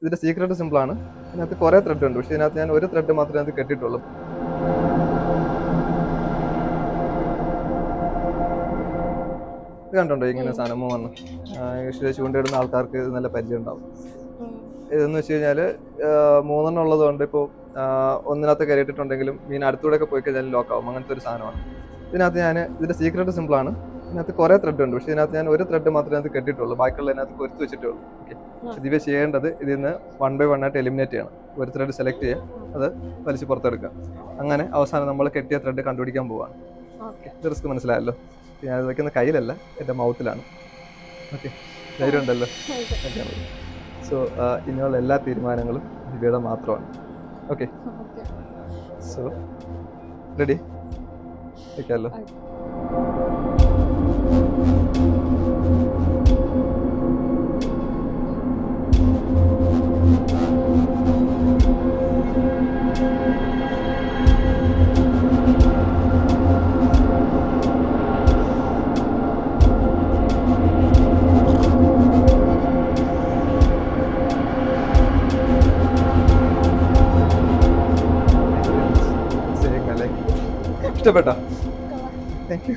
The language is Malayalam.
ഇതിന്റെ സീക്രട്ട് സിമ്പിൾ ആണ്. ഇതിനകത്ത് കുറെ ത്രെഡ് ഉണ്ട്, പക്ഷെ ഇതിനകത്ത് ഞാൻ ഒരു ത്രെഡ് മാത്രമേ അത് കെട്ടിയിട്ടുള്ളൂ. ഇത് കണ്ടുണ്ടോ ഇങ്ങനെ സാധനം വന്ന് യൂഷ്വലി ചൂണ്ടയിടുന്ന ആൾക്കാർക്ക് ഇത് നല്ല പരിചയം ഉണ്ടാവും. ഇതെന്ന് വെച്ച് കഴിഞ്ഞാൽ മൂന്നെണ്ണം ഉള്ളതുകൊണ്ട് ഇപ്പോൾ ഒന്നിനകത്ത് കയറിയിട്ടുണ്ടെങ്കിലും മീൻ അടുത്തൂടെ ഒക്കെ പോയി കഴിഞ്ഞാൽ ലോക്ക് ആവും. അങ്ങനത്തെ ഒരു സാധനമാണ്. ഇതിന്റെ സീക്രട്ട് സിമ്പിൾ ആണ്. ഇതിനകത്ത് കുറെ ത്രെഡ് ഉണ്ട്, പക്ഷെ ഇതിനകത്ത് ഞാൻ ഒരു ത്രെഡ് മാത്രമേ അത് കെട്ടിയിട്ടുള്ളൂ. ബാക്കിയുള്ള ഇതിനകത്ത് കൊരുത്ത് വെച്ചിട്ടേ ഉള്ളൂ. ഓക്കെ, ഇതിവ ചെയ്യേണ്ടത് ഇതിൽ നിന്ന് 1 by 1 ആയിട്ട് എലിമിനേറ്റ് ചെയ്യണം. ഒരു ത്രെഡ് സെലക്ട് ചെയ്യുക, അത് വലിച്ച് പുറത്തെടുക്കുക. അങ്ങനെ അവസാനം നമ്മൾ കെട്ടിയ ത്രെഡ് കണ്ടുപിടിക്കാൻ പോവാണ്. ഇത് റിസ്ക് മനസ്സിലായല്ലോ. ഞാൻ വയ്ക്കുന്ന കയ്യിലല്ല, എൻ്റെ മൗത്തിലാണ്. ഓക്കെ, ധൈര്യം ഉണ്ടല്ലോ. സോ ഇനിയുള്ള എല്ലാ തീരുമാനങ്ങളും ദിവ്യയുടെ മാത്രമാണ്. ഓക്കെ, സോ റെഡി വയ്ക്കാമല്ലോ. ഇഷ്ടപ്പെട്ടോ? Thank U.